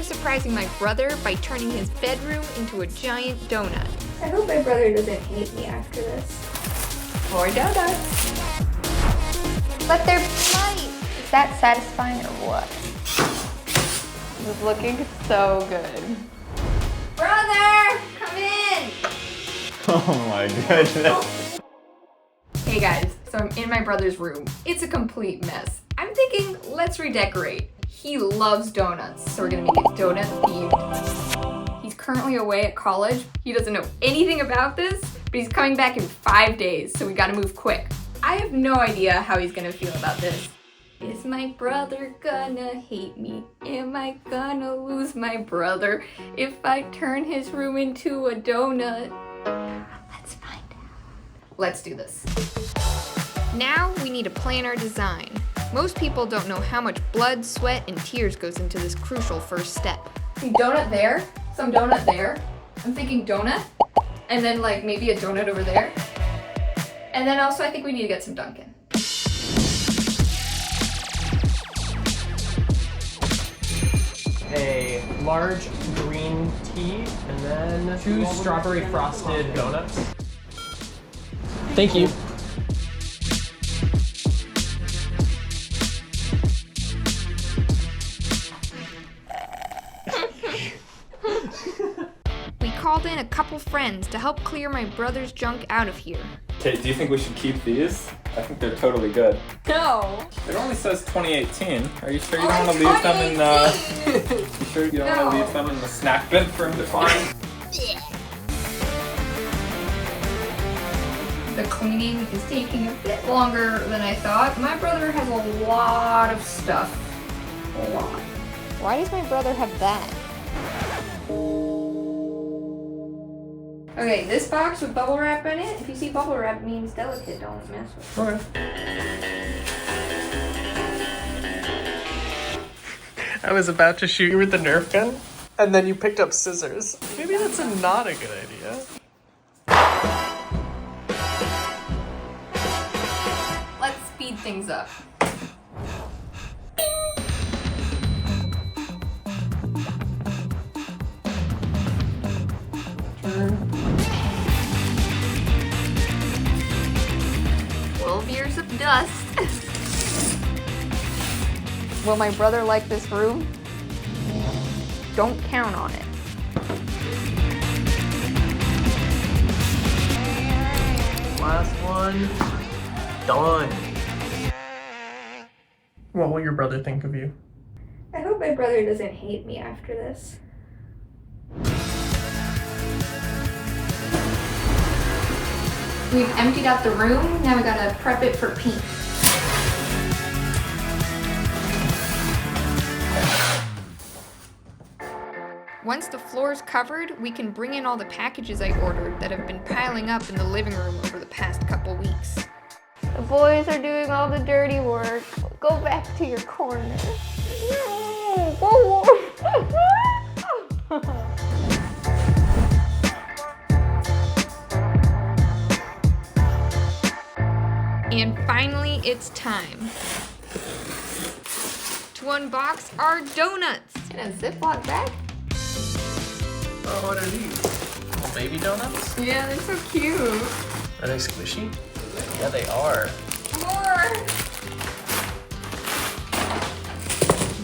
surprising my brother by turning his bedroom into a giant donut. I hope my brother doesn't hate me after this. More donuts. But they're light. Is that satisfying or what? It's looking so good. Brother, come in! Oh my goodness. Hey guys, so I'm in my brother's room. It's a complete mess. I'm thinking, let's redecorate. He loves donuts, so we're gonna make it donut themed. He's currently away at college. He doesn't know anything about this, but he's coming back in 5 days, so we gotta move quick. I have no idea how he's gonna feel about this. Is my brother gonna hate me? Am I gonna lose my brother if I turn his room into a donut? Let's find out. Let's do this. Now we need to plan our design. Most people don't know how much blood, sweat, and tears goes into this crucial first step. Some donut there, some donut there. I'm thinking donut, and then like maybe a donut over there. And then also I think we need to get some Dunkin'. A large green tea, and then 2 strawberry frosted donuts. Thank you. We called in a couple friends to help clear my brother's junk out of here. Okay, do you think we should keep these? I think they're totally good. No! It only says 2018. Are you sure you don't want to leave them in you sure you don't want to leave them in the snack bin for him to find? The cleaning is taking a bit longer than I thought. My brother has a lot of stuff. A lot. Why does my brother have that? Okay, this box with bubble wrap in it. If you see bubble wrap, it means delicate. Don't mess with it. Okay. I was about to shoot you with the Nerf gun, and then you picked up scissors. Maybe that's not a good idea. Let's speed things up. Turn. 12 years of dust. Will my brother like this room? Don't count on it. Last one. Done. What will your brother think of you? I hope my brother doesn't hate me after this. We've emptied out the room, now we gotta prep it for paint. Once the floor's covered, we can bring in all the packages I ordered that have been piling up in the living room over the past couple weeks. The boys are doing all the dirty work. Go back to your corner. And finally, it's time to unbox our donuts. In a Ziploc bag? Oh, what are these? Little baby donuts? Yeah, they're so cute. Are they squishy? Yeah, they are.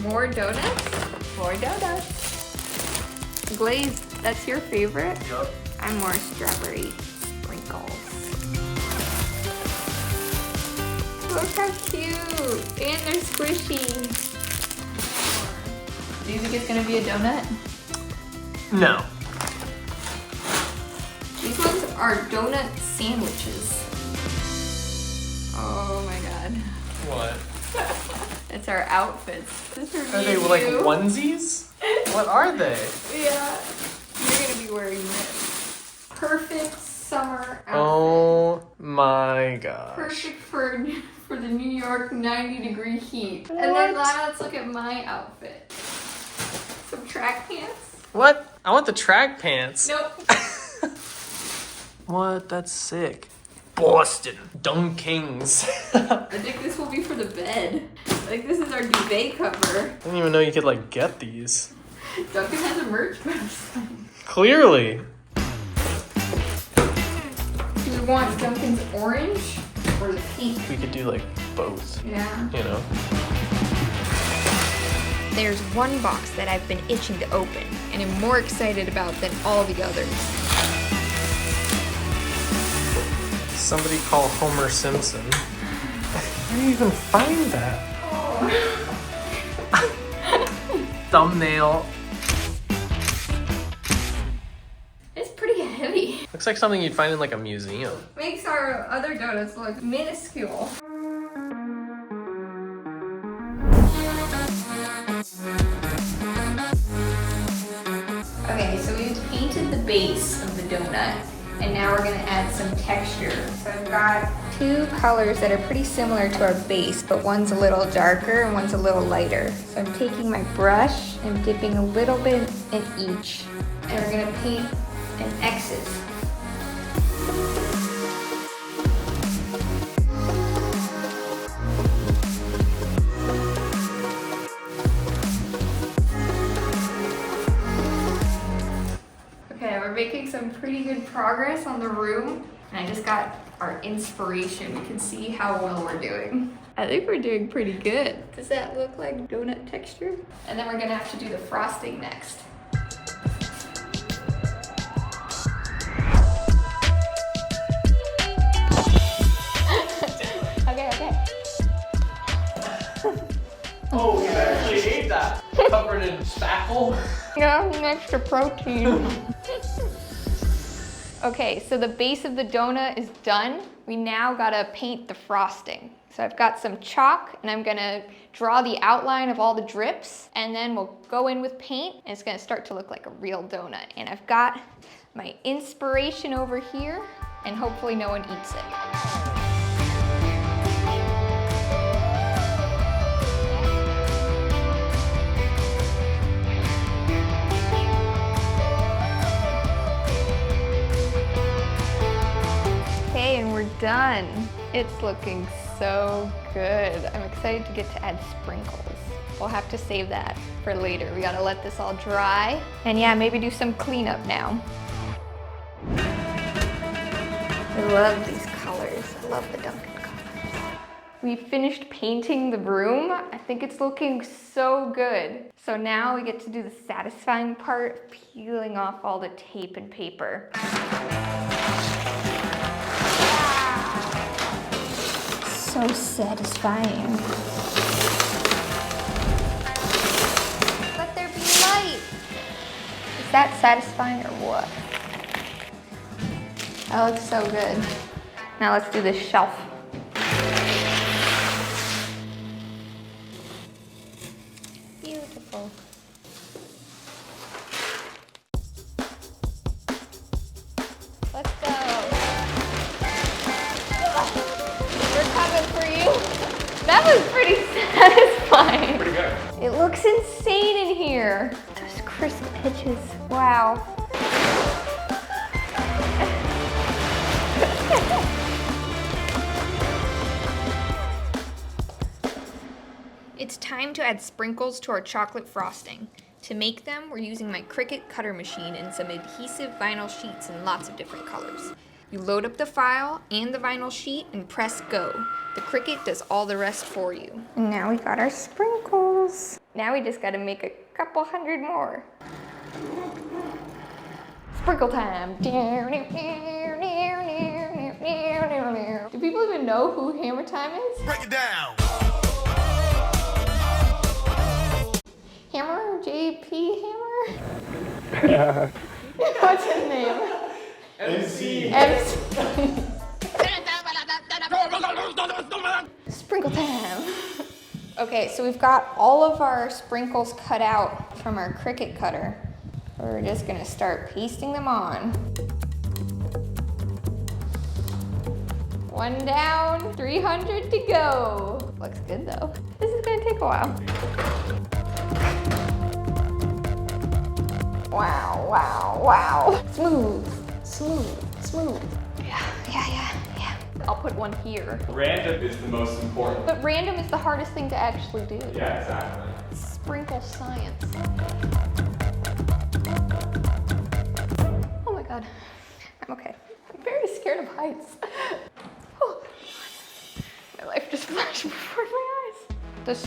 More donuts? More donuts. Glazed, that's your favorite? Yup. I'm more strawberry sprinkles. Look how cute! And they're squishy. Do you think it's gonna be a donut? No. These ones are donut sandwiches. Oh my god. What? It's our outfits. This is for Are me they and like you. onesies? What are they? Yeah. You're gonna be wearing this. Perfect summer outfit. Oh my gosh. Perfect for the New York 90-degree heat. And then now let's look at my outfit. Some track pants. What? I want the track pants. Nope. What? That's sick. Boston. Dunkins. I think this will be for the bed. Like, this is our duvet cover. I didn't even know you could like get these. Dunkin has a merch website. Clearly. Do we want Dunkin's orange or the pink? We could do like both, Yeah. you know? There's one box that I've been itching to open and am more excited about than all the others. Somebody call Homer Simpson. Where do you even find that? Thumbnail. It's pretty heavy. Looks like something you'd find in like a museum. Makes our other donuts look minuscule. Okay, so we've painted the base of the donut, and now we're gonna add some texture. So I've got two colors that are pretty similar to our base, but one's a little darker and one's a little lighter. So I'm taking my brush and dipping a little bit in each, and we're gonna paint an X's. Okay, we're making some pretty good progress on the room. And I just got our inspiration. We can see how well we're doing. I think we're doing pretty good. Does that look like donut texture? And then we're gonna have to do the frosting next. Okay. Oh, you actually ate that. Covered in spackle. Yeah, some extra protein. Okay, so the base of the donut is done. We now gotta paint the frosting. So I've got some chalk and I'm gonna draw the outline of all the drips, and then we'll go in with paint and it's gonna start to look like a real donut. And I've got my inspiration over here and hopefully no one eats it. Okay, and we're done. It's looking so good. I'm excited to get to add sprinkles. We'll have to save that for later. We gotta let this all dry. And yeah, maybe do some cleanup now. I love these colors. I love the Dunkin' colors. We finished painting the room. I think it's looking so good. So now we get to do the satisfying part of peeling off all the tape and paper. So satisfying. Let there be light. Is that satisfying or what? That looks so good. Now let's do this shelf. Beautiful. Let's go. We're coming for you. That was pretty satisfying. Pretty good. It looks insane in here. Those crisp edges. Wow. It's time to add sprinkles to our chocolate frosting. To make them, we're using my Cricut cutter machine and some adhesive vinyl sheets in lots of different colors. You load up the file and the vinyl sheet and press go. The Cricut does all the rest for you. And now we got our sprinkles. Now we just gotta make a couple hundred more. Sprinkle time. Do people even know who Hammer Time is? Break it down. Hammer? JP Hammer? What's his name? MC. Sprinkle time. Okay, so we've got all of our sprinkles cut out from our Cricut cutter. We're just gonna start pasting them on. One down, 300 to go. Looks good though. This is gonna take a while. Wow, wow, wow. Smooth, smooth, smooth. Yeah. I'll put one here. Random is the most important. But random is the hardest thing to actually do. Yeah, exactly. Sprinkle science.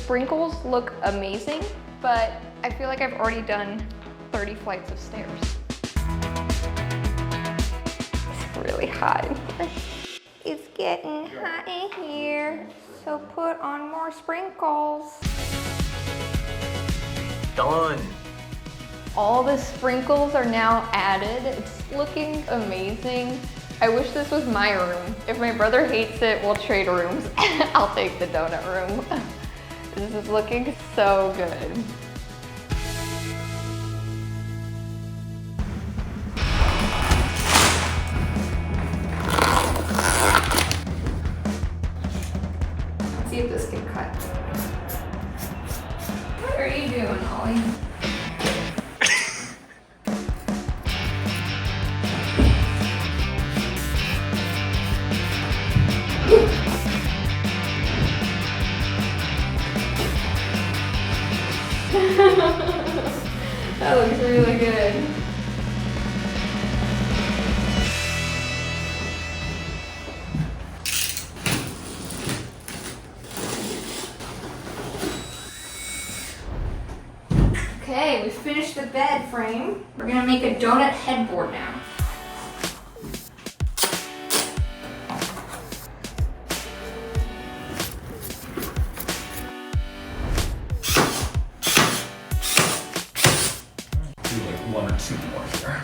sprinkles look amazing, but I feel like I've already done 30 flights of stairs. It's really hot in here. It's getting hot in here, so put on more sprinkles. Done. All the sprinkles are now added. It's looking amazing. I wish this was my room. If my brother hates it, we'll trade rooms. I'll take the donut room. This is looking so good. Let's see if this can cut. What are you doing, Ollie? That looks really good. Okay, we finished the bed frame. We're gonna make a donut headboard now. One or two more here.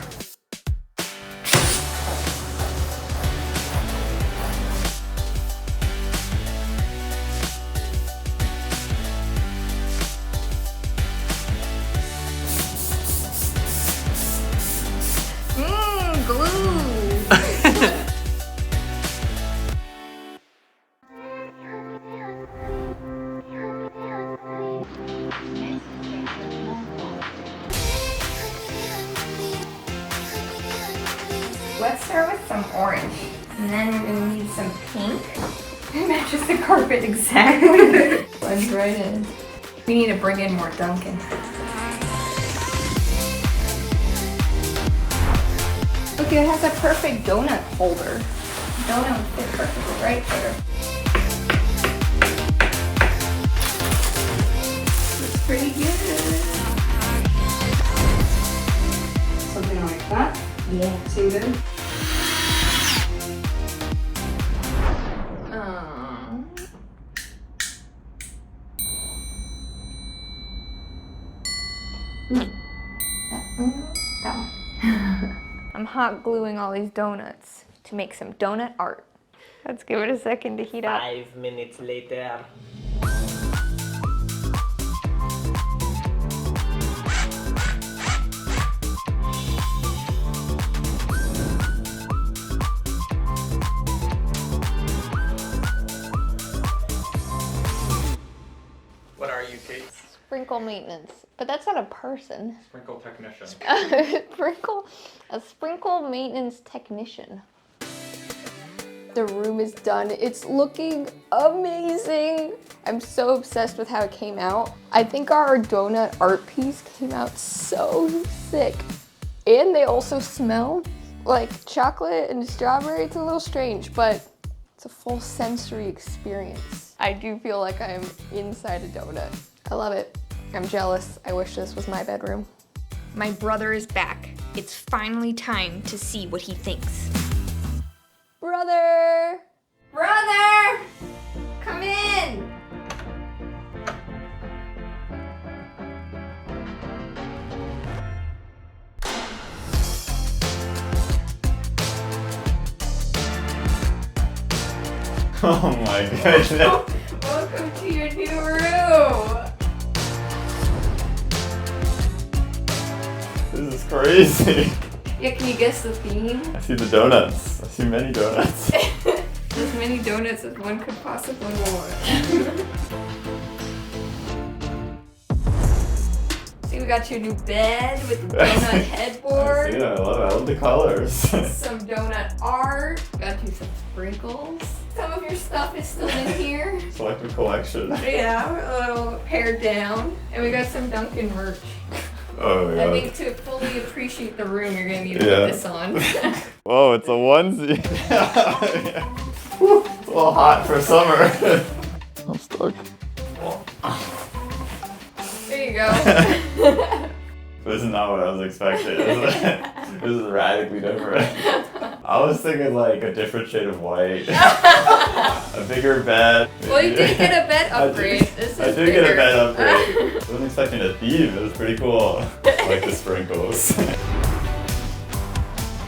Glue! Let's start with some orange, and then we're gonna need some pink. It matches the carpet exactly. Blends right in. We need to bring in more Dunkin'. Look, it has a perfect donut holder. Donut would fit perfectly right there. Looks pretty good. Something like that. Yeah. Seem good? That one. I'm hot gluing all these donuts to make some donut art. Let's give it a second to heat up. 5 minutes later. What are you, Kate? Sprinkle maintenance, but that's not a person. Sprinkle technician. A sprinkle maintenance technician. The room is done. It's looking amazing. I'm so obsessed with how it came out. I think our donut art piece came out so sick. And they also smell like chocolate and strawberry. It's a little strange, but it's a full sensory experience. I do feel like I'm inside a donut. I love it. I'm jealous. I wish this was my bedroom. My brother is back. It's finally time to see what he thinks. Brother! Brother! Come in! Oh my goodness. Welcome to your new room! This is crazy. Yeah, can you guess the theme? I see the donuts. I see many donuts. As many donuts as one could possibly want. See, we got you a new bed with the donut headboard. Yeah, I love it. I love the colors. Some donut art. Got you some sprinkles. Some of your stuff is still in here. Selective collection. Yeah, a little pared down. And we got some Dunkin' merch. Oh my I god. think to fully appreciate the room, you're gonna need to put this on. Whoa, it's a onesie. It's a little hot for summer. I'm stuck. go. This is not what I was expecting. This is radically different. I was thinking like a different shade of white. A bigger bed. Well, you did get a bed upgrade. I did get a bed upgrade. I wasn't expecting a theme. It was pretty cool. I like the sprinkles.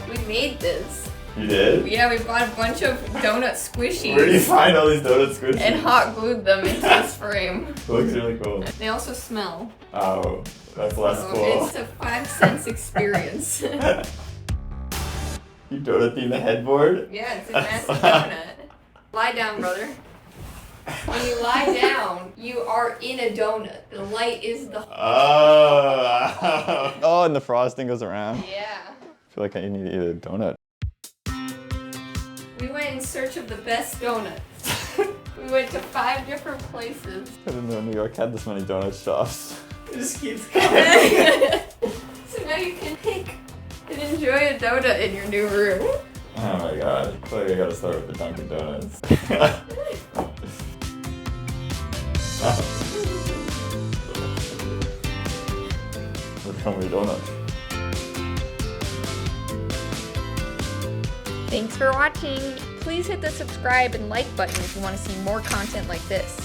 We made this. You did? Yeah, we bought a bunch of donut squishies. Where do you find all these donut squishies? And hot glued them into this frame. It looks really cool. They also smell. Oh, that's less So cool. it's a 5-cent experience. You donut theme the headboard? Yeah, it's a massive donut. Lie down, brother. When you lie down, you are in a donut. The light is the... Oh, and the frosting goes around. Yeah. I feel like I need to eat a donut. We went in search of the best donuts. We went to 5 different places. I didn't know New York had this many donut shops. It just keeps coming. So now you can pick and enjoy a donut in your new room. Oh my god, I feel like I gotta start with the Dunkin' Donuts. What's wrong with your donuts? Thanks for watching. Please hit the subscribe and like button if you want to see more content like this.